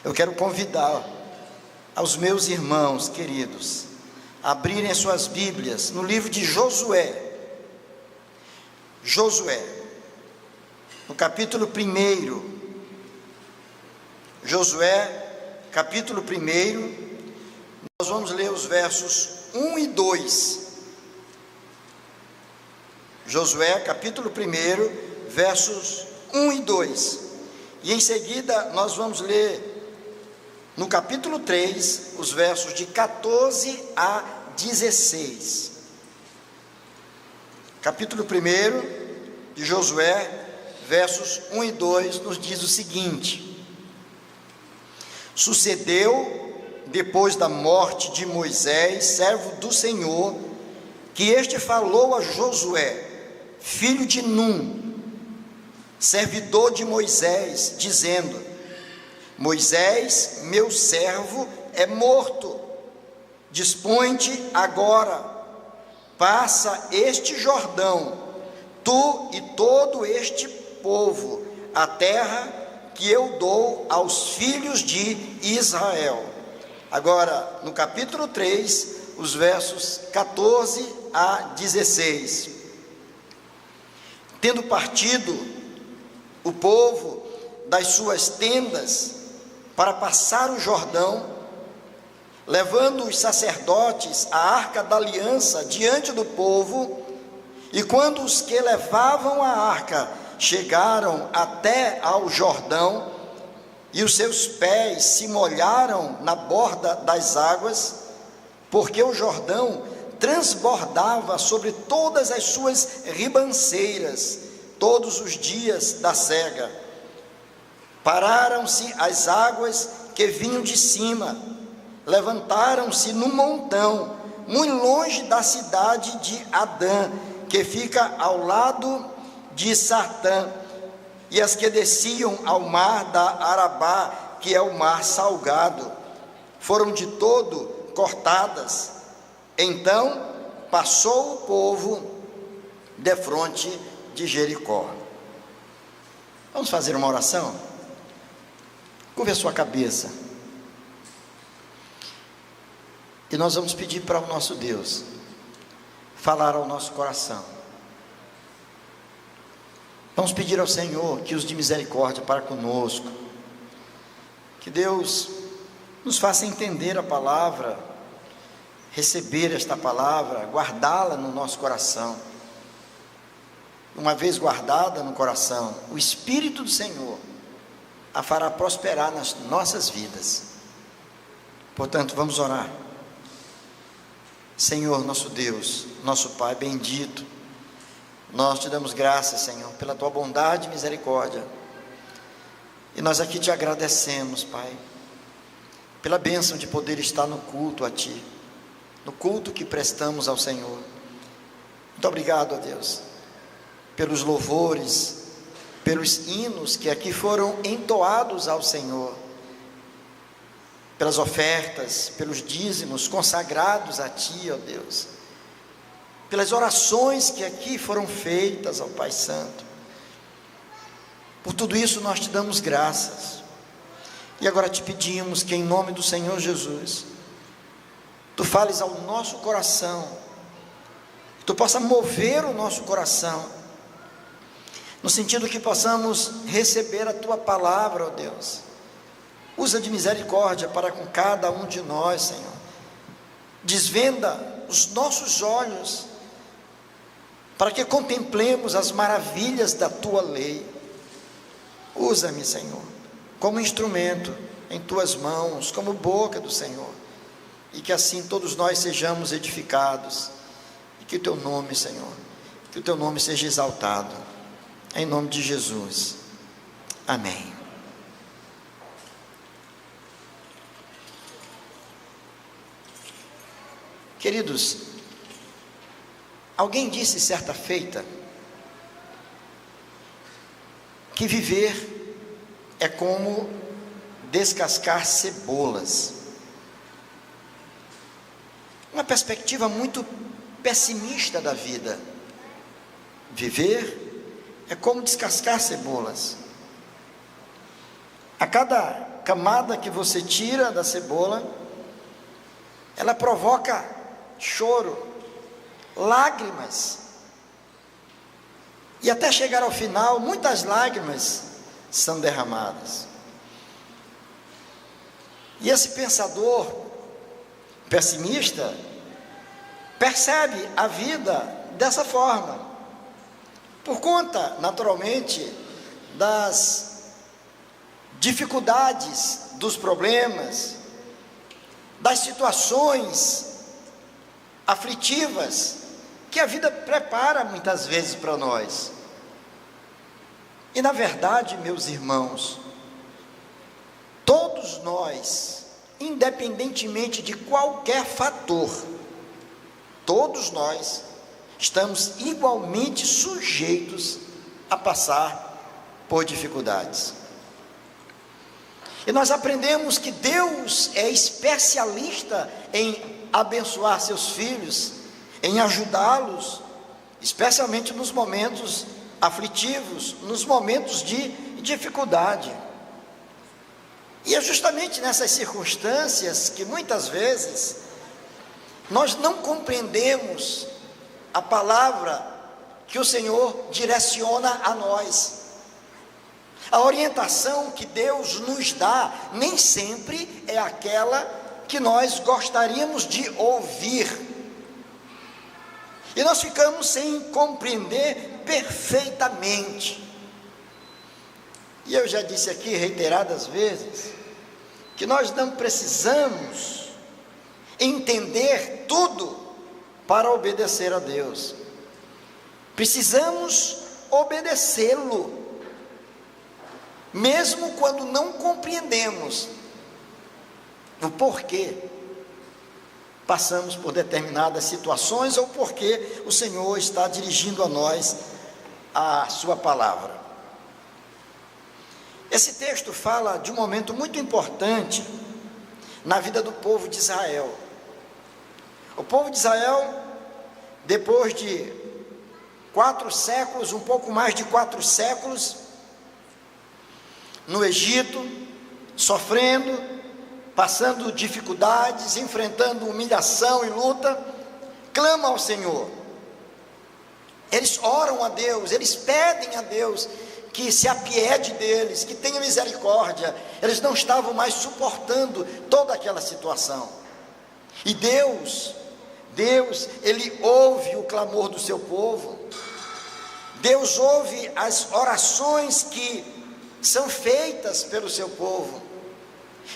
Eu quero convidar aos meus irmãos queridos a abrirem as suas Bíblias no livro de Josué. Josué, no capítulo 1. Josué, capítulo 1, nós vamos ler os versos 1 e 2. Josué, capítulo 1, versos 1 e 2. E em seguida nós vamos ler no capítulo 3, os versos de 14 a 16. Capítulo 1 de Josué, versos 1 e 2, nos diz o seguinte: Sucedeu, depois da morte de Moisés, servo do Senhor, que este falou a Josué, filho de Num, servidor de Moisés, dizendo: Moisés, meu servo, é morto. Dispõe-te agora, passa este Jordão, tu e todo este povo, a terra que eu dou aos filhos de Israel. Agora, no capítulo 3, os versos 14 a 16. Tendo partido o povo das suas tendas para passar o Jordão, levando os sacerdotes a arca da aliança diante do povo, e quando os que levavam a arca chegaram até ao Jordão, e os seus pés se molharam na borda das águas, porque o Jordão transbordava sobre todas as suas ribanceiras, todos os dias da sega. Pararam-se as águas que vinham de cima, levantaram-se num montão, muito longe da cidade de Adã, que fica ao lado de Sartã, e as que desciam ao mar da Arabá, que é o mar salgado, foram de todo cortadas. Então passou o povo defronte de Jericó. Vamos fazer uma oração? Curve a sua cabeça. E nós vamos pedir para o nosso Deus falar ao nosso coração. Vamos pedir ao Senhor que use de misericórdia para conosco. Que Deus nos faça entender a palavra, receber esta palavra, guardá-la no nosso coração. Uma vez guardada no coração, o Espírito do Senhor a fará prosperar nas nossas vidas. Portanto, vamos orar. Senhor, nosso Deus, nosso Pai bendito, nós te damos graças, Senhor, pela tua bondade e misericórdia, e nós aqui te agradecemos, Pai, pela bênção de poder estar no culto a Ti, no culto que prestamos ao Senhor. Muito obrigado, ó Deus, pelos louvores, pelos hinos que aqui foram entoados ao Senhor, pelas ofertas, pelos dízimos consagrados a Ti, ó Deus, pelas orações que aqui foram feitas ao Pai Santo. Por tudo isso nós te damos graças, e agora te pedimos que em nome do Senhor Jesus, Tu fales ao nosso coração, que Tu possa mover o nosso coração, no sentido que possamos receber a Tua palavra, ó Deus. Usa de misericórdia para com cada um de nós, Senhor. Desvenda os nossos olhos, para que contemplemos as maravilhas da Tua lei. Usa-me, Senhor, como instrumento em Tuas mãos, como boca do Senhor, e que assim todos nós sejamos edificados, e que o Teu nome, Senhor, que o Teu nome seja exaltado, em nome de Jesus, amém. Queridos, alguém disse certa feita que viver é como descascar cebolas. Uma perspectiva muito pessimista da vida. Viver é como descascar cebolas. A cada camada que você tira da cebola, ela provoca choro, lágrimas, e até chegar ao final, muitas lágrimas são derramadas. E esse pensador pessimista percebe a vida dessa forma, por conta, naturalmente, das dificuldades, dos problemas, das situações aflitivas que a vida prepara muitas vezes para nós. E na verdade, meus irmãos, todos nós, independentemente de qualquer fator, todos nós estamos igualmente sujeitos a passar por dificuldades. E nós aprendemos que Deus é especialista em abençoar seus filhos, em ajudá-los, especialmente nos momentos aflitivos, nos momentos de dificuldade. E é justamente nessas circunstâncias que muitas vezes nós não compreendemos a palavra que o Senhor direciona a nós. A orientação que Deus nos dá nem sempre é aquela que nós gostaríamos de ouvir. E nós ficamos sem compreender perfeitamente. E eu já disse aqui reiteradas vezes que nós não precisamos entender tudo para obedecer a Deus. Precisamos obedecê-lo, mesmo quando não compreendemos o porquê passamos por determinadas situações ou porque o Senhor está dirigindo a nós a sua palavra. Esse texto fala de um momento muito importante na vida do povo de Israel. O povo de Israel, depois de 4 séculos, um pouco mais de 4 séculos, no Egito, sofrendo, passando dificuldades, enfrentando humilhação e luta, clama ao Senhor. Eles oram a Deus, eles pedem a Deus que se apiede deles, que tenha misericórdia. Eles não estavam mais suportando toda aquela situação. E Deus, Ele ouve o clamor do seu povo. Deus ouve as orações que são feitas pelo seu povo.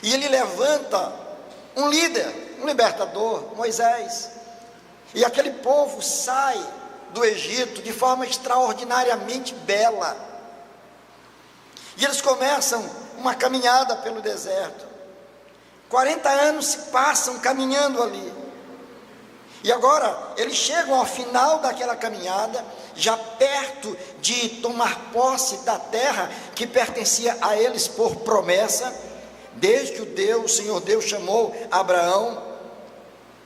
E Ele levanta um líder, um libertador, Moisés. E aquele povo sai do Egito de forma extraordinariamente bela. E eles começam uma caminhada pelo deserto. 40 anos se passam caminhando ali. E agora eles chegam ao final daquela caminhada, já perto de tomar posse da terra que pertencia a eles por promessa. Desde que o Senhor Deus chamou Abraão,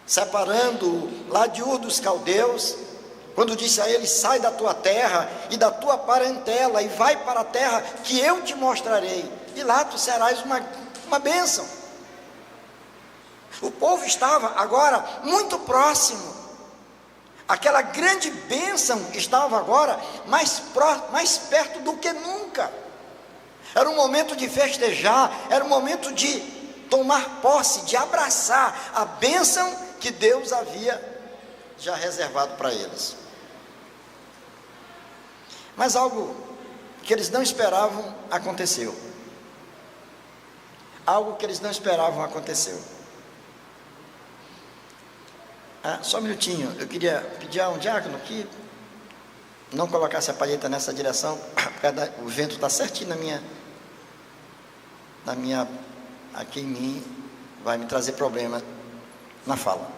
separando-o lá de Ur dos Caldeus, quando disse a ele: sai da tua terra e da tua parentela e vai para a terra que eu te mostrarei, e lá tu serás uma bênção. O povo estava agora muito próximo, aquela grande bênção estava agora mais perto do que nunca. Era um momento de festejar, era um momento de tomar posse, de abraçar a bênção que Deus havia já reservado para eles. Mas algo que eles não esperavam aconteceu. Algo que eles não esperavam aconteceu. Só um minutinho, eu queria pedir a um diácono que não colocasse a palheta nessa direção, porque o vento está certinho aqui em mim, vai me trazer problema na fala.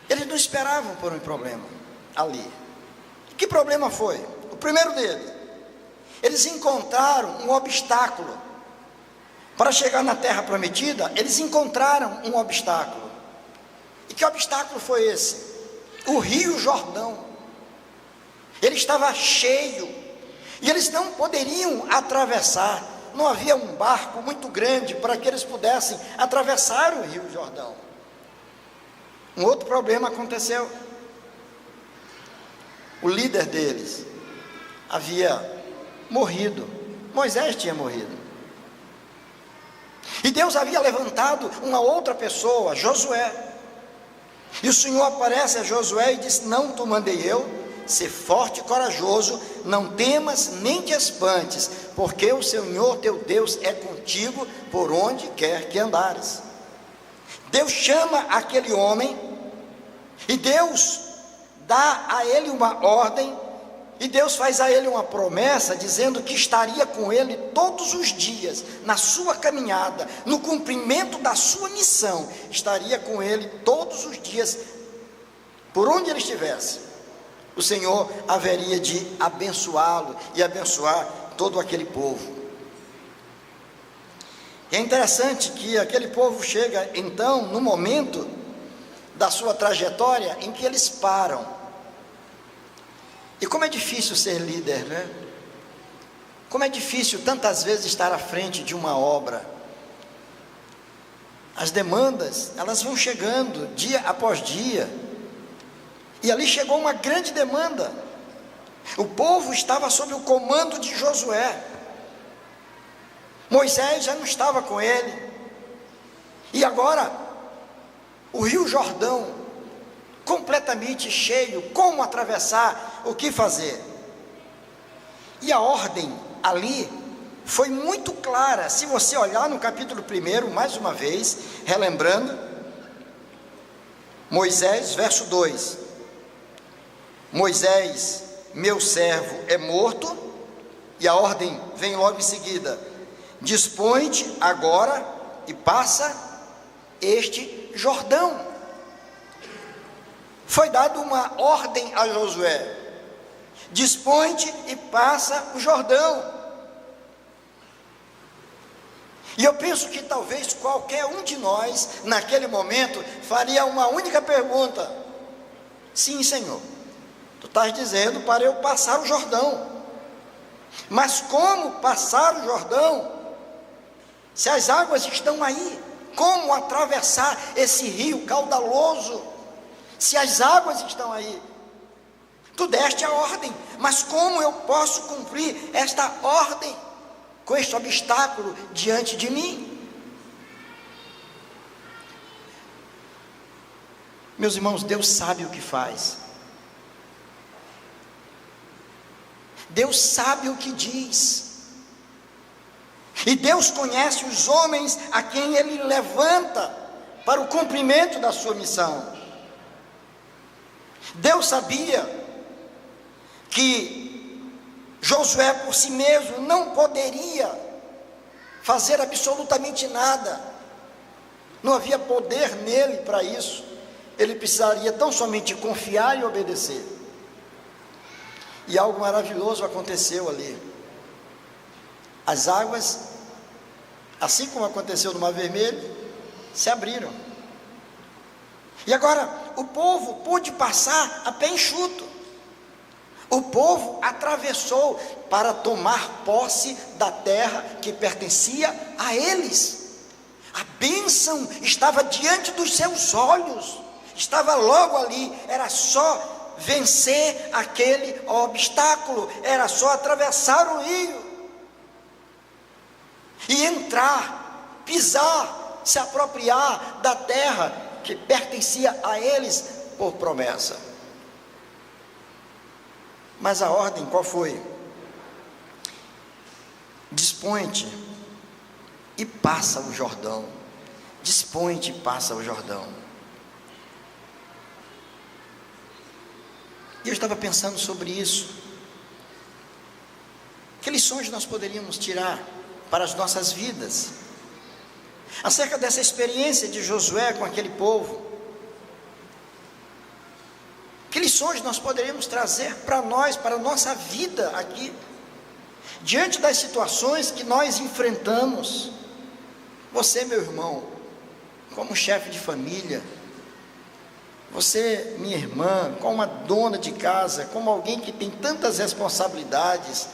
Eles não esperavam por um problema ali. Que problema foi? O primeiro deles, eles encontraram um obstáculo. Para chegar na terra prometida, eles encontraram um obstáculo. E que obstáculo foi esse? O rio Jordão. Ele estava cheio. E eles não poderiam atravessar, não havia um barco muito grande para que eles pudessem atravessar o Rio Jordão. Um outro problema aconteceu. O líder deles havia morrido, Moisés tinha morrido. E Deus havia levantado uma outra pessoa, Josué. E o Senhor aparece a Josué e diz: não te mandei eu, ser forte e corajoso, não temas nem te espantes, porque o Senhor teu Deus é contigo por onde quer que andares. Deus chama aquele homem, e Deus dá a ele uma ordem, e Deus faz a ele uma promessa, dizendo que estaria com ele todos os dias, na sua caminhada, no cumprimento da sua missão, estaria com ele todos os dias, por onde ele estivesse. O Senhor haveria de abençoá-lo e abençoar todo aquele povo. E é interessante que aquele povo chega então no momento da sua trajetória em que eles param. E como é difícil ser líder, né? Como é difícil tantas vezes estar à frente de uma obra. As demandas, elas vão chegando dia após dia. E ali chegou uma grande demanda. O povo estava sob o comando de Josué. Moisés já não estava com ele. E agora, o Rio Jordão, completamente cheio, como atravessar, o que fazer? E a ordem ali foi muito clara. Se você olhar no capítulo 1, mais uma vez, relembrando, Moisés, verso 2: Moisés, meu servo, é morto. E a ordem vem logo em seguida: dispõe-te agora e passa este Jordão. Foi dada uma ordem a Josué: dispõe-te e passa o Jordão. E eu penso que talvez qualquer um de nós, naquele momento, faria uma única pergunta: sim, Senhor, tu estás dizendo para eu passar o Jordão, mas como passar o Jordão, se as águas estão aí? Como atravessar esse rio caudaloso, se as águas estão aí? Tu deste a ordem, mas como eu posso cumprir esta ordem com este obstáculo diante de mim? Meus irmãos, Deus sabe o que faz. Deus sabe o que diz. E Deus conhece os homens a quem Ele levanta para o cumprimento da sua missão. Deus sabia que Josué por si mesmo não poderia fazer absolutamente nada. Não havia poder nele para isso. Ele precisaria tão somente confiar e obedecer. E algo maravilhoso aconteceu ali. As águas, assim como aconteceu no Mar Vermelho, se abriram. E agora o povo pôde passar a pé enxuto. O povo atravessou para tomar posse da terra que pertencia a eles. A bênção estava diante dos seus olhos, estava logo ali. Era só vencer aquele obstáculo, era só atravessar o rio e entrar, pisar, se apropriar da terra que pertencia a eles por promessa. Mas a ordem qual foi? Dispõe-te e passa o Jordão. Dispõe-te e passa o Jordão. E eu estava pensando sobre isso. Que lições nós poderíamos tirar para as nossas vidas acerca dessa experiência de Josué com aquele povo? Que lições nós poderíamos trazer para nós, para a nossa vida aqui, diante das situações que nós enfrentamos? Você, meu irmão, como chefe de família, você, minha irmã, como uma dona de casa, como alguém que tem tantas responsabilidades,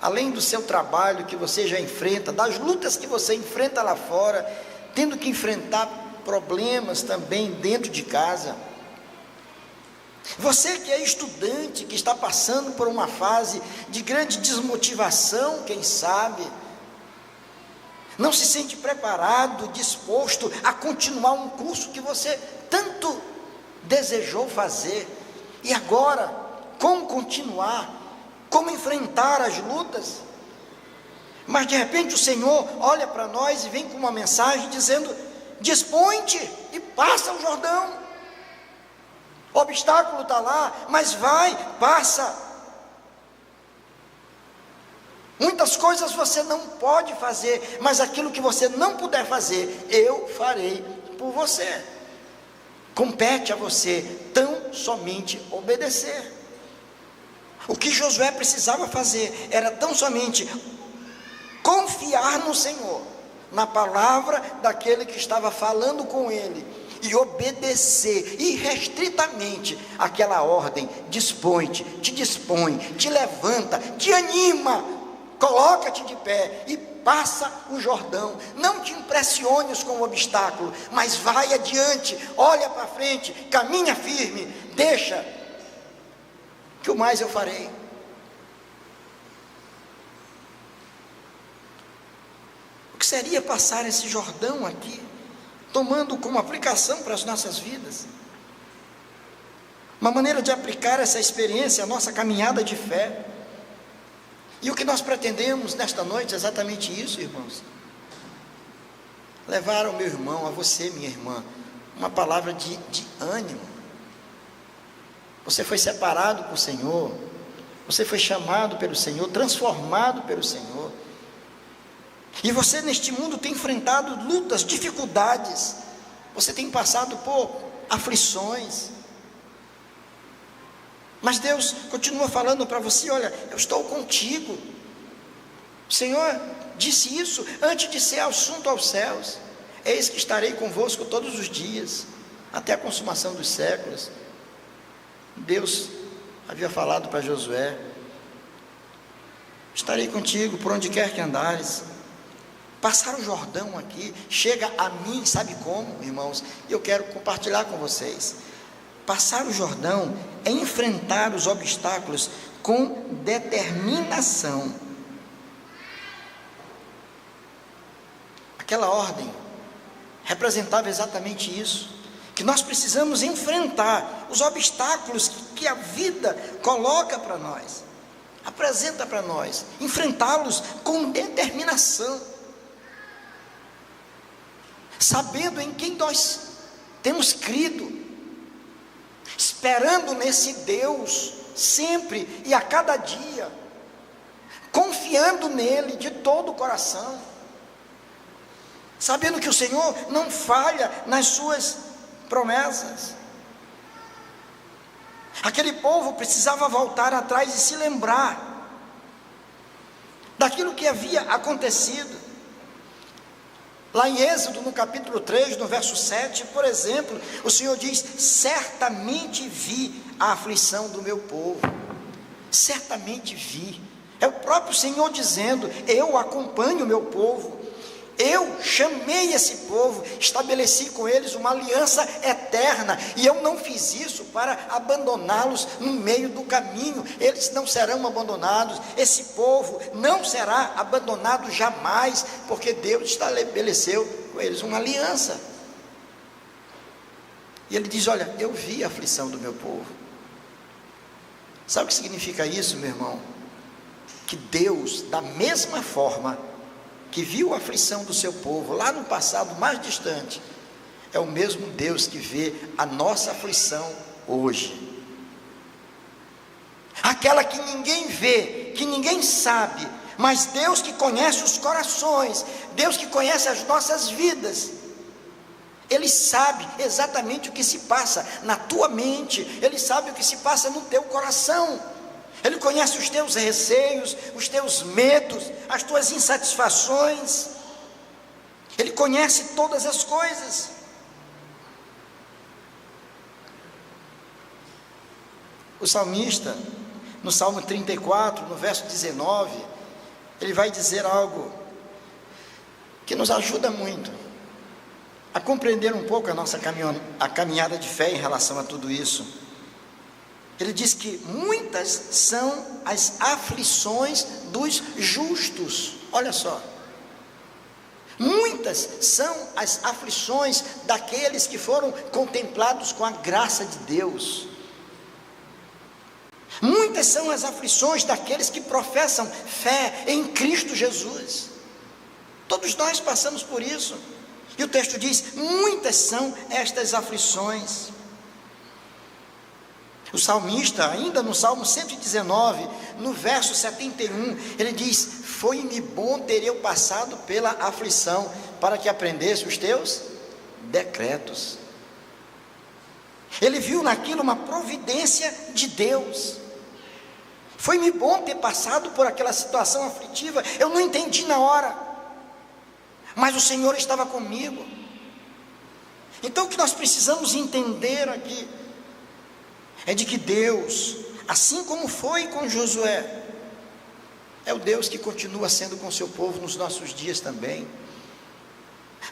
além do seu trabalho que você já enfrenta, das lutas que você enfrenta lá fora, tendo que enfrentar problemas também dentro de casa. Você que é estudante, que está passando por uma fase de grande desmotivação, quem sabe, não se sente preparado, disposto a continuar um curso que você tanto desejou fazer, e agora, como continuar, como enfrentar as lutas? Mas de repente o Senhor olha para nós e vem com uma mensagem dizendo: dispõe-te e passa o Jordão. O obstáculo está lá, mas vai, passa. Muitas coisas você não pode fazer, mas aquilo que você não puder fazer, eu farei por você. Compete a você tão somente obedecer. O que Josué precisava fazer era tão somente confiar no Senhor, na palavra daquele que estava falando com ele, e obedecer irrestritamente aquela ordem: dispõe-te, te dispõe, te levanta, te anima, coloca-te de pé e passa o Jordão. Não te impressiones com o obstáculo, mas vai adiante, olha para frente, caminha firme, deixa que o mais eu farei. O que seria passar esse Jordão aqui, tomando como aplicação para as nossas vidas? Uma maneira de aplicar essa experiência à nossa caminhada de fé. E o que nós pretendemos nesta noite é exatamente isso, irmãos: levar ao meu irmão, a você, minha irmã, uma palavra de ânimo. Você foi separado por Senhor, você foi chamado pelo Senhor, transformado pelo Senhor, e você neste mundo tem enfrentado lutas, dificuldades, você tem passado por aflições, mas Deus continua falando para você: olha, eu estou contigo. O Senhor disse isso antes de ser assunto aos céus: eis que estarei convosco todos os dias, até a consumação dos séculos. Deus havia falado para Josué: estarei contigo por onde quer que andares. Passar o Jordão aqui chega a mim, sabe como, irmãos? E eu quero compartilhar com vocês. Passar o Jordão é enfrentar os obstáculos com determinação. Aquela ordem representava exatamente isso, que nós precisamos enfrentar os obstáculos que a vida coloca para nós, apresenta para nós, enfrentá-los com determinação, sabendo em quem nós temos crido, esperando nesse Deus sempre e a cada dia, confiando nele de todo o coração, sabendo que o Senhor não falha nas suas promessas. Aquele povo precisava voltar atrás e se lembrar daquilo que havia acontecido. Lá em Êxodo, no capítulo 3, no verso 7, por exemplo, o Senhor diz: certamente vi a aflição do meu povo. Certamente vi. É o próprio Senhor dizendo: eu acompanho o meu povo, eu chamei esse povo, estabeleci com eles uma aliança eterna, e eu não fiz isso para abandoná-los no meio do caminho. Eles não serão abandonados, esse povo não será abandonado jamais, porque Deus estabeleceu com eles uma aliança. E ele diz: olha, eu vi a aflição do meu povo. Sabe o que significa isso, meu irmão? Que Deus, da mesma forma que viu a aflição do seu povo lá no passado mais distante, é o mesmo Deus que vê a nossa aflição hoje. Aquela que ninguém vê, que ninguém sabe, mas Deus que conhece os corações, Deus que conhece as nossas vidas, Ele sabe exatamente o que se passa na tua mente, Ele sabe o que se passa no teu coração. Ele conhece os teus receios, os teus medos, as tuas insatisfações. Ele conhece todas as coisas. O salmista, no Salmo 34, no verso 19, ele vai dizer algo que nos ajuda muito a compreender um pouco a nossa caminhada de fé em relação a tudo isso. Ele diz que muitas são as aflições dos justos. Olha só. Muitas são as aflições daqueles que foram contemplados com a graça de Deus. Muitas são as aflições daqueles que professam fé em Cristo Jesus. Todos nós passamos por isso. E o texto diz: muitas são estas aflições. O salmista, ainda no Salmo 119, no verso 71, ele diz: foi-me bom ter eu passado pela aflição, para que aprendesse os teus decretos. Ele viu naquilo uma providência de Deus. Foi-me bom ter passado por aquela situação aflitiva. Eu não entendi na hora, mas o Senhor estava comigo. Então o que nós precisamos entender aqui é de que Deus, assim como foi com Josué, é o Deus que continua sendo com o seu povo nos nossos dias também.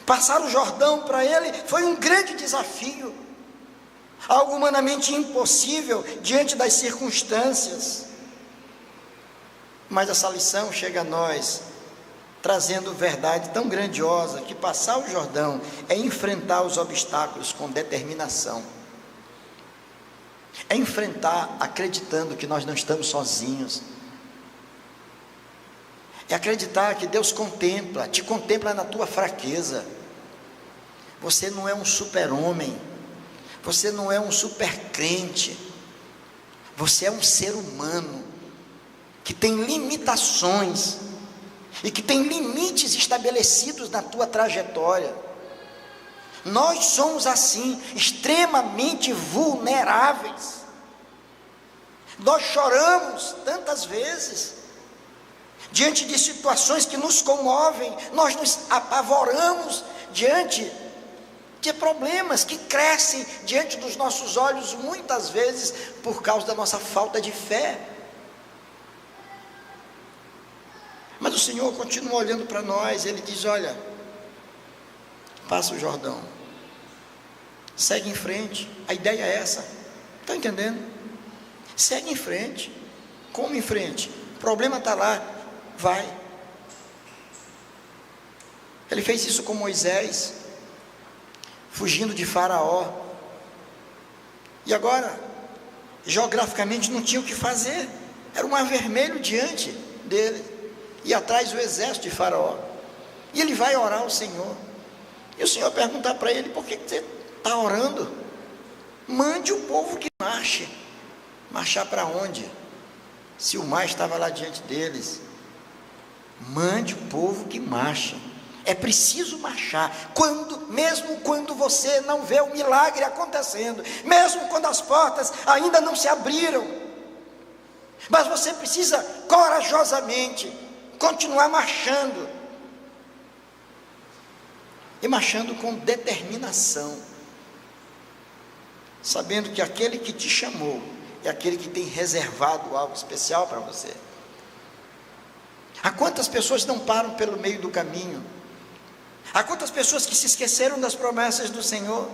Passar o Jordão para ele foi um grande desafio, algo humanamente impossível diante das circunstâncias. Mas essa lição chega a nós, trazendo verdade tão grandiosa, que passar o Jordão é enfrentar os obstáculos com determinação. É enfrentar acreditando que nós não estamos sozinhos. É acreditar que Deus te contempla na tua fraqueza. Você não é um super-homem, você não é um super-crente, você é um ser humano, que tem limitações, e que tem limites estabelecidos na tua trajetória. Nós somos assim, extremamente vulneráveis. Nós choramos tantas vezes, diante de situações que nos comovem, nós nos apavoramos diante de problemas que crescem diante dos nossos olhos, muitas vezes por causa da nossa falta de fé. Mas o Senhor continua olhando para nós, Ele diz: olha, passa o Jordão, segue em frente. A ideia é essa, está entendendo? Segue em frente. Como em frente? O problema está lá, vai. Ele fez isso com Moisés, fugindo de Faraó, e agora, geograficamente não tinha o que fazer, era um mar vermelho diante dele, e atrás o exército de Faraó, e ele vai orar ao Senhor, e o Senhor perguntar para ele: por que você está orando? Mande o povo que marche. Marchar para onde? Se o mar estava lá diante deles. Mande o povo que marche. É preciso marchar, mesmo quando você não vê o milagre acontecendo, mesmo quando as portas ainda não se abriram, mas você precisa corajosamente continuar marchando, e marchando com determinação, sabendo que aquele que te chamou é aquele que tem reservado algo especial para você. Há quantas pessoas não param pelo meio do caminho? Há quantas pessoas que se esqueceram das promessas do Senhor?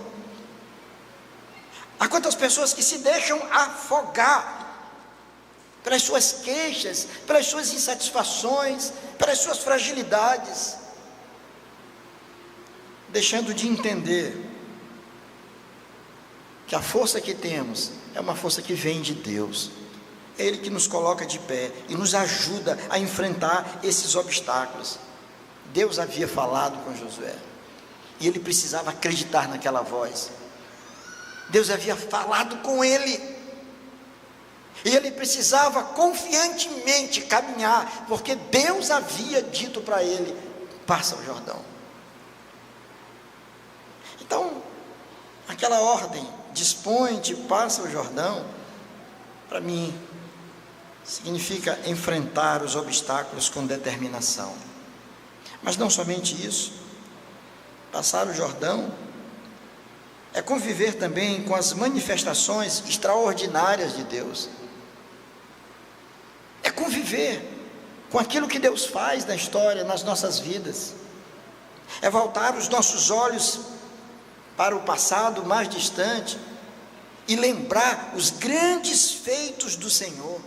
Há quantas pessoas que se deixam afogar pelas suas queixas, pelas suas insatisfações, pelas suas fragilidades, deixando de entender que a força que temos é uma força que vem de Deus. É Ele que nos coloca de pé e nos ajuda a enfrentar esses obstáculos. Deus havia falado com Josué, e ele precisava acreditar naquela voz. Deus havia falado com ele, e ele precisava confiantemente caminhar, porque Deus havia dito para ele: passa o Jordão. Então, aquela ordem, dispõe-te, passa o Jordão, para mim, significa enfrentar os obstáculos com determinação. Mas não somente isso, passar o Jordão é conviver também com as manifestações extraordinárias de Deus, é conviver com aquilo que Deus faz na história, nas nossas vidas. É voltar os nossos olhos para o passado mais distante e lembrar os grandes feitos do Senhor.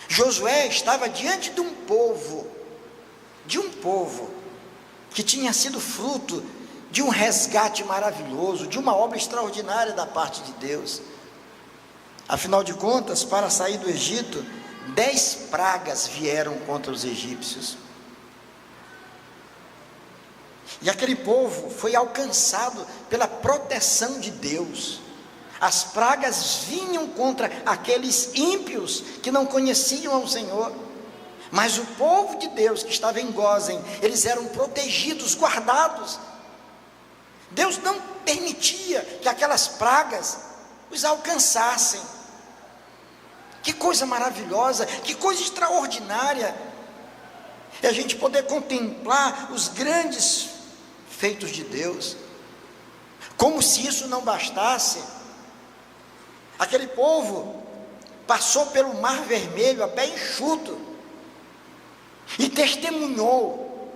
Josué estava diante de um povo que tinha sido fruto de um resgate maravilhoso, de uma obra extraordinária da parte de Deus. Afinal de contas, para sair do Egito, 10 pragas vieram contra os egípcios. E aquele povo foi alcançado pela proteção de Deus. As pragas vinham contra aqueles ímpios que não conheciam ao Senhor. Mas o povo de Deus que estava em Gósen, eles eram protegidos, guardados. Deus não permitia que aquelas pragas os alcançassem. Que coisa maravilhosa, que coisa extraordinária é a gente poder contemplar os grandes feitos de Deus. Como se isso não bastasse, aquele povo passou pelo Mar Vermelho a pé enxuto e testemunhou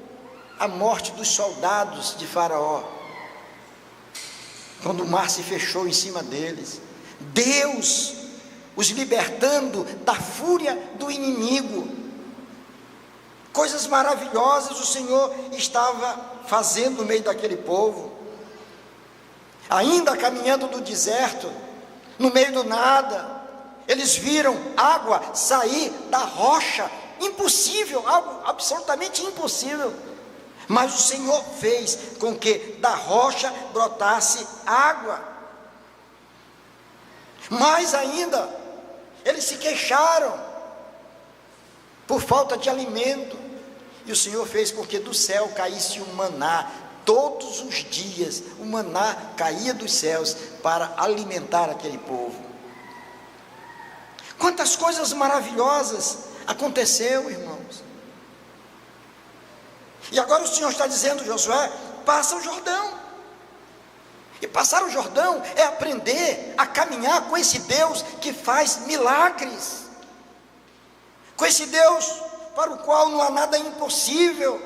a morte dos soldados de Faraó, quando o mar se fechou em cima deles. Deus os libertando da fúria do inimigo. Coisas maravilhosas o Senhor estava fazendo no meio daquele povo. Ainda caminhando no deserto, no meio do nada, eles viram água sair da rocha. Impossível, algo absolutamente impossível. Mas o Senhor fez com que da rocha brotasse água. Mais ainda, eles se queixaram por falta de alimento, e o Senhor fez com que do céu caísse um maná. Todos os dias o maná caía dos céus para alimentar aquele povo. Quantas coisas maravilhosas aconteceu, irmãos. E agora o Senhor está dizendo: Josué, passa o Jordão. E passar o Jordão é aprender a caminhar com esse Deus que faz milagres, com esse Deus para o qual não há nada impossível,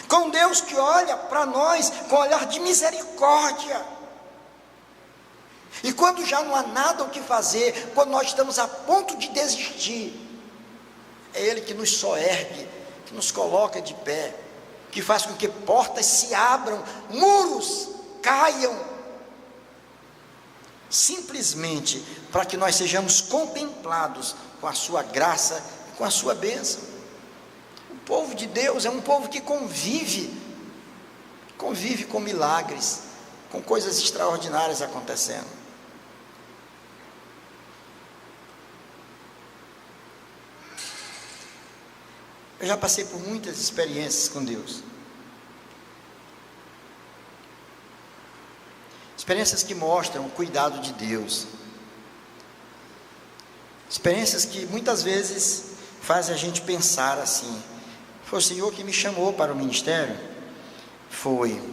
com Deus que olha para nós com olhar de misericórdia. E quando já não há nada o que fazer, quando nós estamos a ponto de desistir, é Ele que nos soergue, que nos coloca de pé, que faz com que portas se abram, muros caiam, simplesmente para que nós sejamos contemplados com a sua graça e com a sua bênção. O povo de Deus é um povo que convive com milagres, com coisas extraordinárias acontecendo. Eu já passei por muitas experiências com Deus. Experiências que mostram o cuidado de Deus. Experiências que muitas vezes fazem a gente pensar assim: foi o Senhor que me chamou para o ministério? Foi.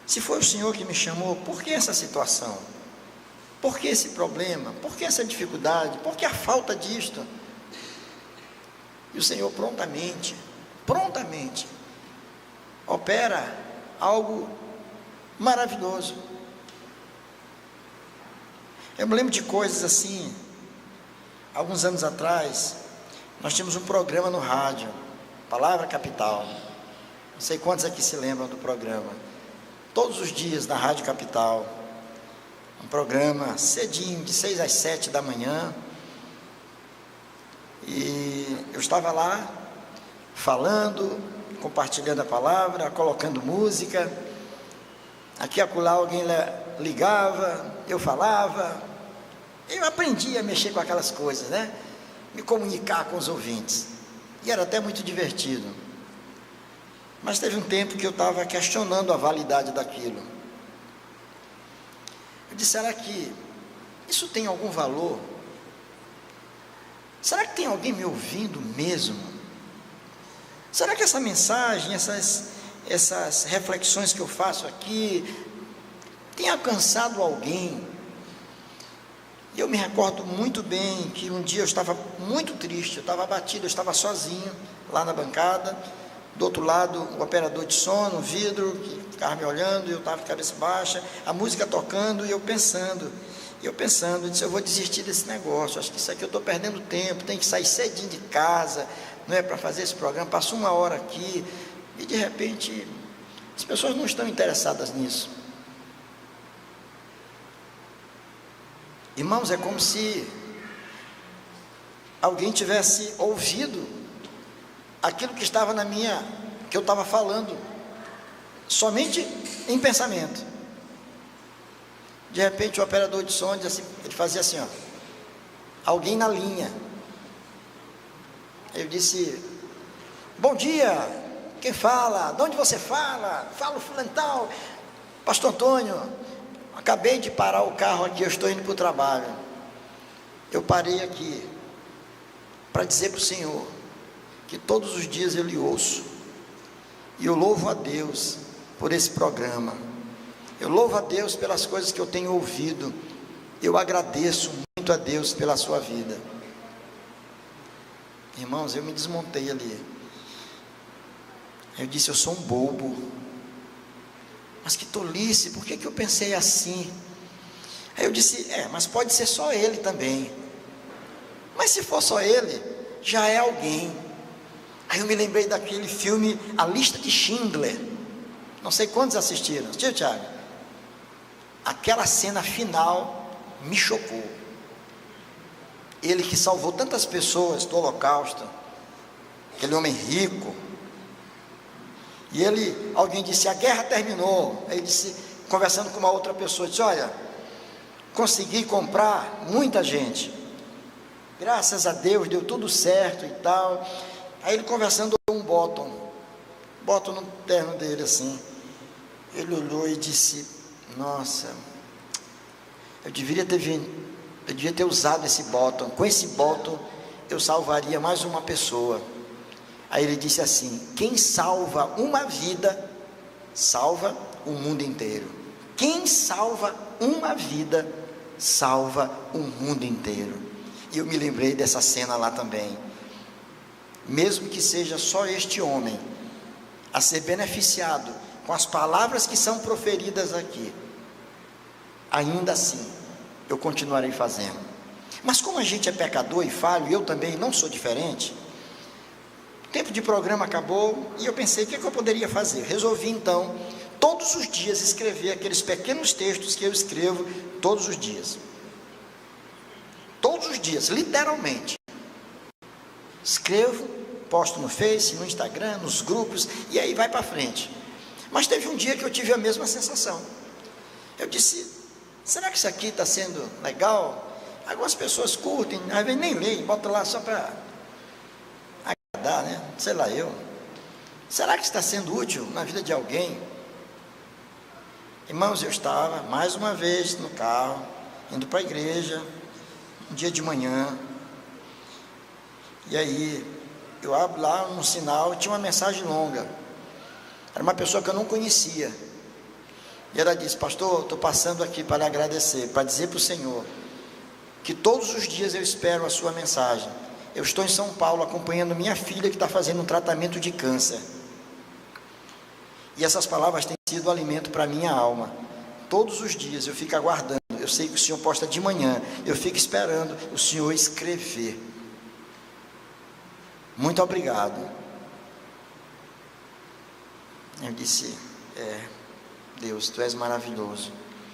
Se foi o Senhor que me chamou, por que essa situação? Por que esse problema? Por que essa dificuldade? Por que a falta disto? E o Senhor prontamente opera algo maravilhoso. Eu me lembro de coisas assim. Alguns anos atrás, nós tínhamos um programa no rádio, Palavra Capital. Não sei quantos aqui se lembram do programa. Todos os dias na Rádio Capital, um programa cedinho, de 6 às 7 da manhã. E eu estava lá, falando, compartilhando a palavra, colocando música. Aqui e acolá alguém ligava, eu falava. Eu aprendi a mexer com aquelas coisas, né? Me comunicar com os ouvintes. E era até muito divertido. Mas teve um tempo que eu estava questionando a validade daquilo. Eu disse: será que isso tem algum valor? Será que tem alguém me ouvindo mesmo? Será que essa mensagem, essas reflexões que eu faço aqui, tem alcançado alguém? E eu me recordo muito bem que um dia eu estava muito triste, eu estava abatido, eu estava sozinho lá na bancada, do outro lado o operador de som no vidro, que ficava me olhando, e eu estava de cabeça baixa, a música tocando, e eu pensando, eu disse, eu vou desistir desse negócio, acho que isso aqui eu estou perdendo tempo, tenho que sair cedinho de casa, não é para fazer esse programa, passou 1 hora aqui, e de repente, as pessoas não estão interessadas nisso. Irmãos, é como se alguém tivesse ouvido aquilo que estava que eu estava falando, somente em pensamento. De repente o operador de som, ele fazia assim, ó, alguém na linha. Eu disse, bom dia, quem fala? De onde você fala? Fala o fulano tal. Pastor Antônio, acabei de parar o carro aqui, eu estou indo para o trabalho. Eu parei aqui para dizer para o Senhor que todos os dias eu lhe ouço, e eu louvo a Deus por esse programa, eu louvo a Deus pelas coisas que eu tenho ouvido, eu agradeço muito a Deus pela sua vida. Irmãos, eu me desmontei ali, eu disse, eu sou um bobo, mas que tolice, por que eu pensei assim? Aí eu disse, mas pode ser só ele também, mas se for só ele, já é alguém. Aí eu me lembrei daquele filme, A Lista de Schindler, não sei quantos assistiram, assistiu, Tiago? Aquela cena final me chocou, ele que salvou tantas pessoas do Holocausto, aquele homem rico, e alguém disse, a guerra terminou, aí disse, conversando com uma outra pessoa, disse, olha, consegui comprar muita gente, graças a Deus, deu tudo certo e tal. Aí ele conversando com um bottom no terno dele assim, ele olhou e disse, nossa, eu devia ter usado esse bottom, com esse bottom eu salvaria mais uma pessoa. Aí ele disse assim, quem salva uma vida, salva o mundo inteiro. Quem salva uma vida, salva o mundo inteiro. E eu me lembrei dessa cena lá também, mesmo que seja só este homem a ser beneficiado com as palavras que são proferidas aqui, ainda assim eu continuarei fazendo. Mas como a gente é pecador e falho, e eu também não sou diferente, o tempo de programa acabou e eu pensei, o que eu poderia fazer? Resolvi então, todos os dias, escrever aqueles pequenos textos que eu escrevo todos os dias, literalmente, escrevo, posto no Face, no Instagram, nos grupos, e aí vai para frente. Mas teve um dia que eu tive a mesma sensação, eu disse, será que isso aqui está sendo legal? Algumas pessoas curtem, às vezes nem leem, botam lá só para agradar, né? Sei lá eu. Será que está sendo útil na vida de alguém? Irmãos, eu estava mais uma vez no carro, indo para a igreja, um dia de manhã, e aí eu abro lá um sinal, tinha uma mensagem longa, era uma pessoa que eu não conhecia, e ela disse, pastor, estou passando aqui para lhe agradecer, para dizer para o Senhor, que todos os dias eu espero a sua mensagem, eu estou em São Paulo acompanhando minha filha que está fazendo um tratamento de câncer, e essas palavras têm sido alimento para a minha alma, todos os dias eu fico aguardando, eu sei que o Senhor posta de manhã, eu fico esperando o Senhor escrever, muito obrigado. Eu disse, Deus, Tu és maravilhoso.